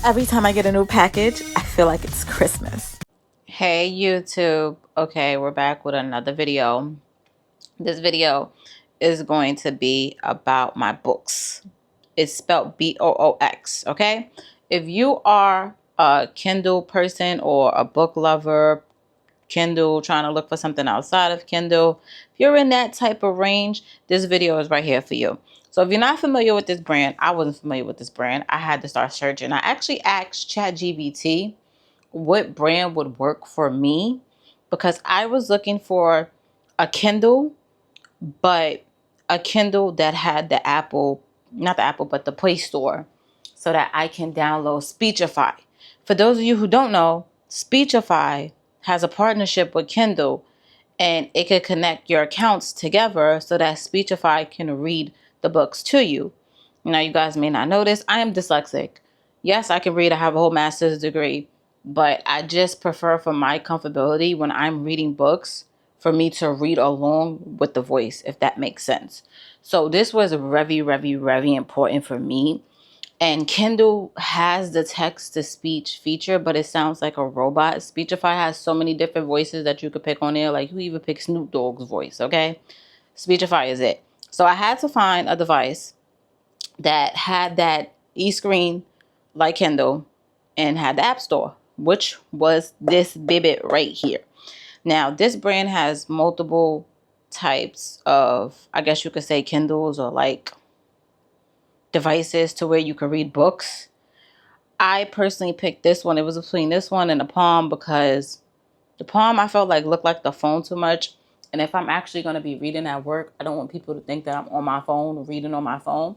Every time I get a new package, I feel like it's Christmas. Hey YouTube. Okay, we're back with another video. This video is going to be about my books. It's spelled BOOX, okay? If you are a Kindle person or a book lover, Kindle, trying to look for something outside of Kindle, if you're in that type of range, this video is right here for you. So if you're not familiar with this brand, I wasn't familiar with this brand. I had to start searching. I actually asked ChatGPT what brand would work for me because I was looking for a Kindle, but a Kindle that had the Apple, not the Apple, but the Play Store, so that I can download Speechify. For those of you who don't know, Speechify has a partnership with Kindle, and it could connect your accounts together so that Speechify can read the books to you. Now, you guys may not know this. I am dyslexic. Yes, I can read. I have a whole master's degree, but I just prefer, for my comfortability, when I'm reading books, for me to read along with the voice, if that makes sense. So this was very important for me. And Kindle has the text to speech feature, but it sounds like a robot. Speechify has so many different voices that you could pick on there. Like, you even pick Snoop Dogg's voice, okay? Speechify is it. So I had to find a device that had that e-screen like Kindle and had the App Store, which was this bibbit right here. Now, this brand has multiple types of, I guess you could say, Kindles or like devices to where you can read books. I personally picked this one. It was between this one and the Palm because the Palm I felt like looked like the phone too much. And if I'm actually going to be reading at work, I don't want people to think that I'm on my phone or reading on my phone.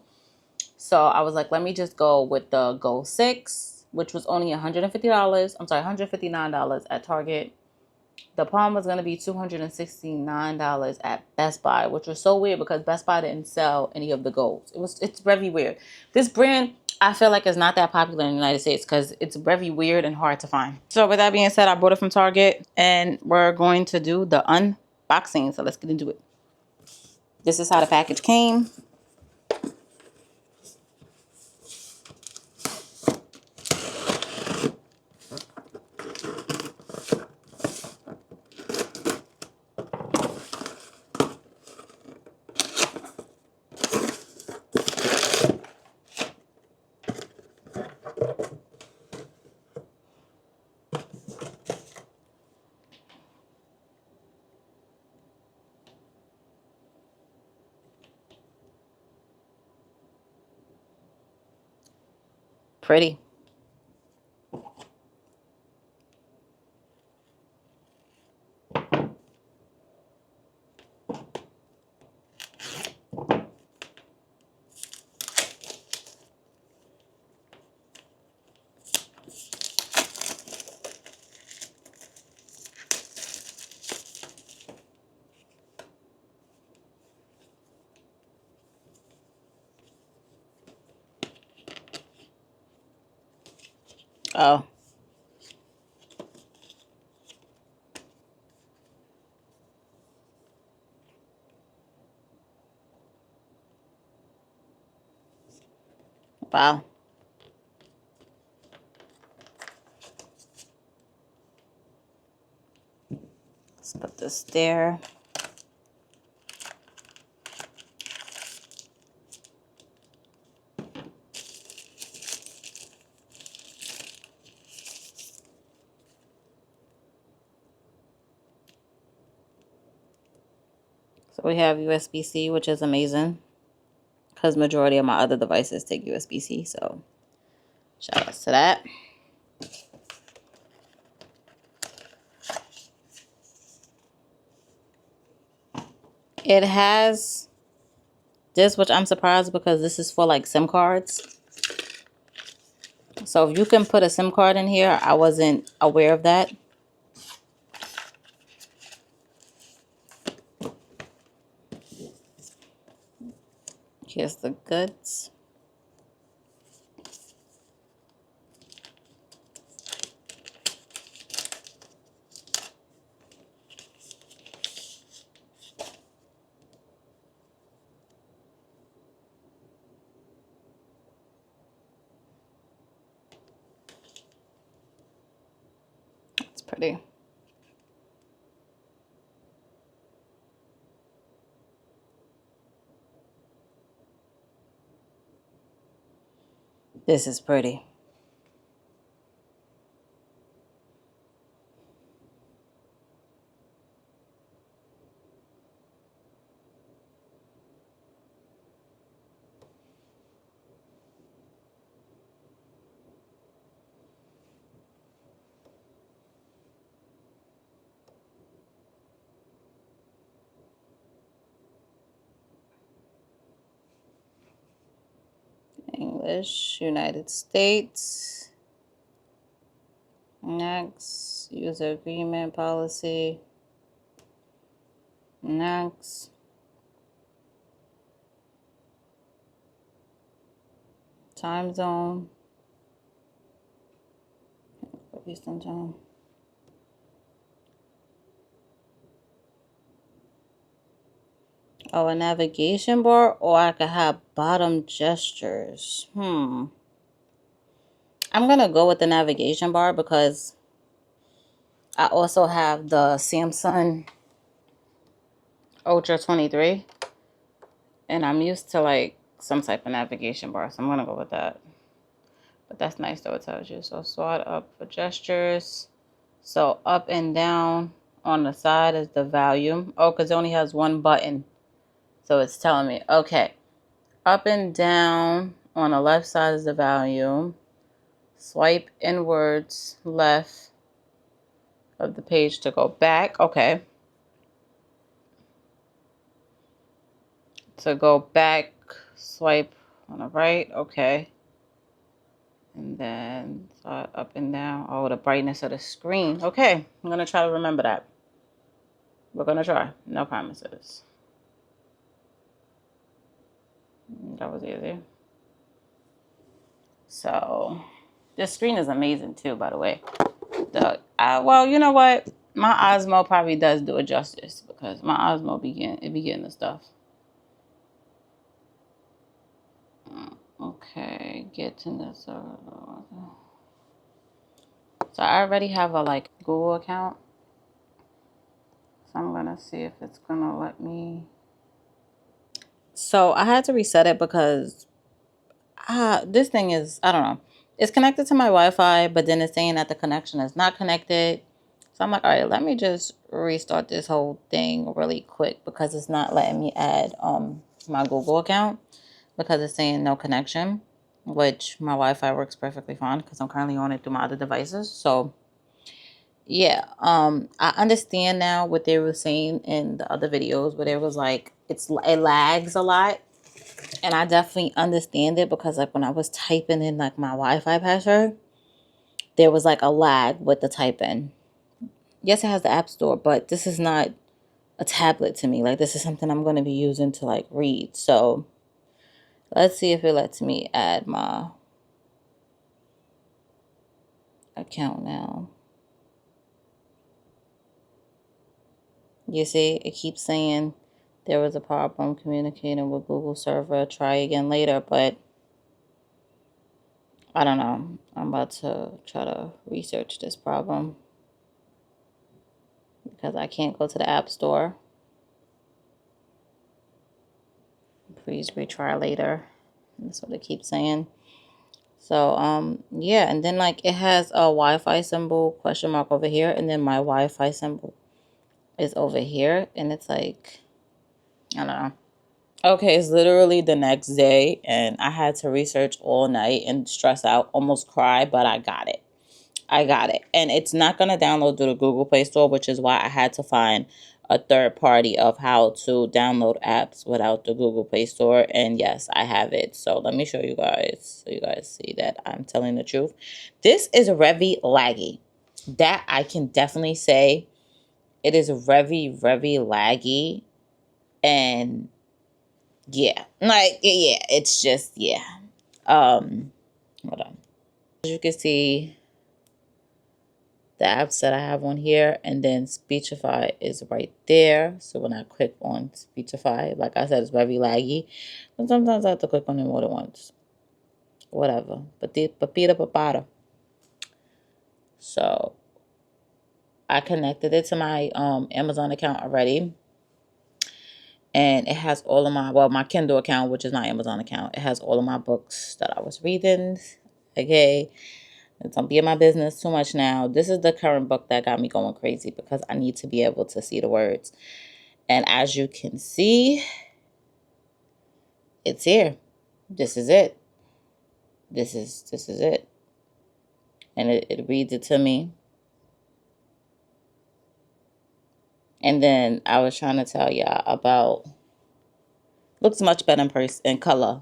So I was like, let me just go with the Go 6, which was only $150. I'm sorry, $159 at Target. The Palm was going to be $269 at Best Buy, which was so weird because Best Buy didn't sell any of the golds. It's very weird. This brand, I feel like, is not that popular in the United States because it's very weird and hard to find. So with that being said, I bought it from Target and we're going to do the unboxing. So let's get into it. This is how the package came. Pretty. Oh. Wow. Let's put this there. So we have USB-C, which is amazing because majority of my other devices take USB-C. So shout outs to that. It has this, which I'm surprised because this is for like SIM cards. So if you can put a SIM card in here, I wasn't aware of that. Here's the goods. pretty. This is pretty. English, United States. Next, user agreement policy. Next. Time zone. Eastern time. Oh, a navigation bar, or I could have bottom gestures. I'm gonna go with the navigation bar because I also have the Samsung Ultra 23, and I'm used to like some type of navigation bar, so I'm gonna go with that. But that's nice though, it tells you. So SWAT up for gestures. So up and down on the side is the volume. Oh, because it only has one button. So it's telling me, okay, up and down on the left side is the volume. Swipe inwards left of the page to go back. Okay. To go back, swipe on the right. Okay. And then up and down. Oh, the brightness of the screen. Okay. I'm going to try to remember that. We're going to try. No promises. That was easy. So this screen is amazing too, by the way. Well, you know what? My Osmo probably does do it justice because my Osmo be getting the stuff. Okay, get to this. So I already have a like Google account. So I'm gonna see if it's gonna let me. So I had to reset it because this thing is, I don't know. It's connected to my Wi-Fi, but then it's saying that the connection is not connected. So I'm like, all right, let me just restart this whole thing really quick because it's not letting me add my Google account because it's saying no connection, which my Wi-Fi works perfectly fine because I'm currently on it through my other devices. So yeah, I understand now what they were saying in the other videos where it was like it lags a lot. And I definitely understand it because like when I was typing in like my Wi-Fi password, there was like a lag with the typing. Yes, it has the App Store, but this is not a tablet to me. Like this is something I'm going to be using to like read. So let's see if it lets me add my account now. You see, it keeps saying there was a problem communicating with Google server. Try again later, but I don't know. I'm about to try to research this problem because I can't go to the App Store. Please retry later. That's what it keeps saying. So, yeah, and then like it has a Wi-Fi symbol question mark over here, and then my Wi-Fi symbol is over here, and it's like, I don't know. Okay, it's literally the next day, and I had to research all night and stress out, almost cry, but I got it. I got it. And it's not going to download through the Google Play Store, which is why I had to find a third party of how to download apps without the Google Play Store. And yes, I have it. So let me show you guys so you guys see that I'm telling the truth. This is Revi laggy. That I can definitely say it is Revi laggy. And yeah, like, yeah, it's just, yeah. Hold on. As you can see, the apps that I have on here, and then Speechify is right there. So when I click on Speechify, like I said, it's very laggy. And sometimes I have to click on it more than once. Whatever. But papita papata. So I connected it to my Amazon account already. And it has all of my, well, my Kindle account, which is my Amazon account. It has all of my books that I was reading. Okay. Don't be in my business too much now. This is the current book that got me going crazy because I need to be able to see the words. And as you can see, it's here. This is it. This is it. And it reads it to me. And then I was trying to tell y'all about, looks much better in color.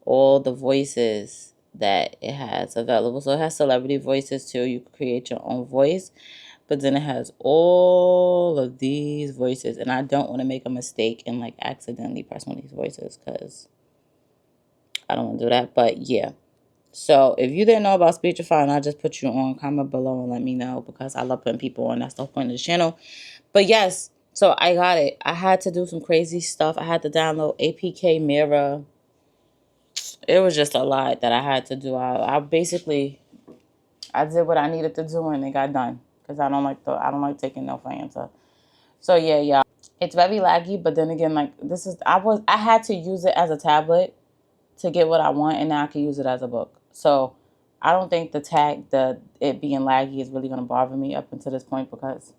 All the voices that it has available. So it has celebrity voices too. You can create your own voice. But then it has all of these voices. And I don't want to make a mistake and like accidentally press one of these voices because I don't want to do that. But yeah. So if you didn't know about Speechify and I just put you on, comment below and let me know because I love putting people on. That's the whole point of the channel. But yes, so I got it. I had to do some crazy stuff. I had to download APK Mirror. It was just a lot that I had to do. I basically did what I needed to do and it got done because I don't like taking no for an answer. So yeah, y'all, it's very laggy. But then again, like I had to use it as a tablet to get what I want, and now I can use it as a book. So I don't think it being laggy is really going to bother me up until this point because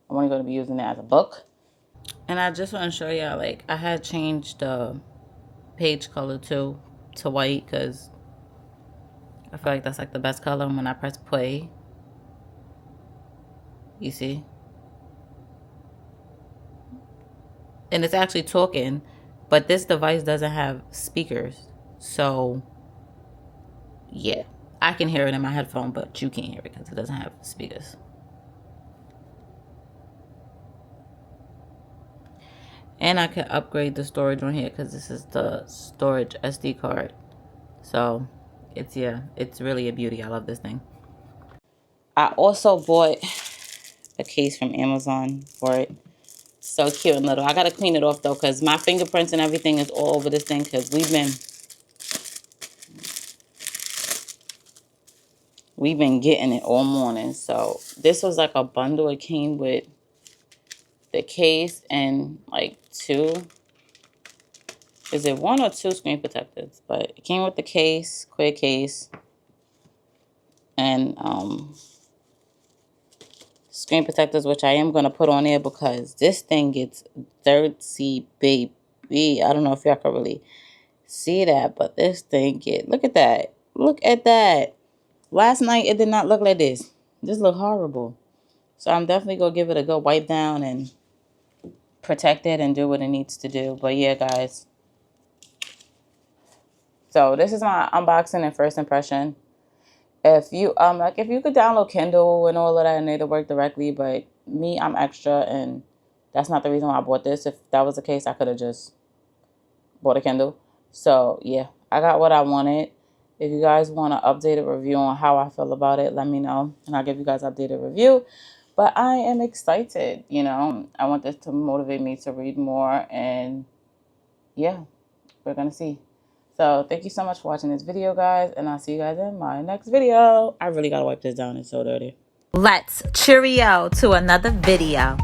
I'm only going to be using it as a book. And I just want to show y'all, like, I had changed the page color too to white because I feel like that's like the best color. And when I press play, you see, and it's actually talking, but this device doesn't have speakers. So yeah, I can hear it in my headphone, but you can't hear it because it doesn't have speakers. And I can upgrade the storage on here because this is the storage SD card. So it's really a beauty. I love this thing. I also bought a case from Amazon for it. So cute and little. I gotta clean it off though because my fingerprints and everything is all over this thing because we've been getting it all morning. So this was like a bundle. It came with the case and like is it one or two screen protectors? But it came with the case, clear case, and screen protectors, which I am going to put on there because this thing gets dirty, baby. I don't know if y'all can really see that, but this thing look at that. Look at that. Last night, it did not look like this. This looked horrible. So I'm definitely going to give it a good wipe down and protect it and do what it needs to do. But yeah, guys. So this is my unboxing and first impression. If you if you could download Kindle and all of that and it'll work directly, but me, I'm extra and that's not the reason why I bought this. If that was the case, I could have just bought a Kindle. So yeah, I got what I wanted. If you guys want an updated review on how I feel about it, let me know and I'll give you guys an updated review. But I am excited, you know. I want this to motivate me to read more and yeah, we're gonna see. So thank you so much for watching this video, guys, and I'll see you guys in my next video. I really gotta wipe this down. It's so dirty. Let's cheerio to another video.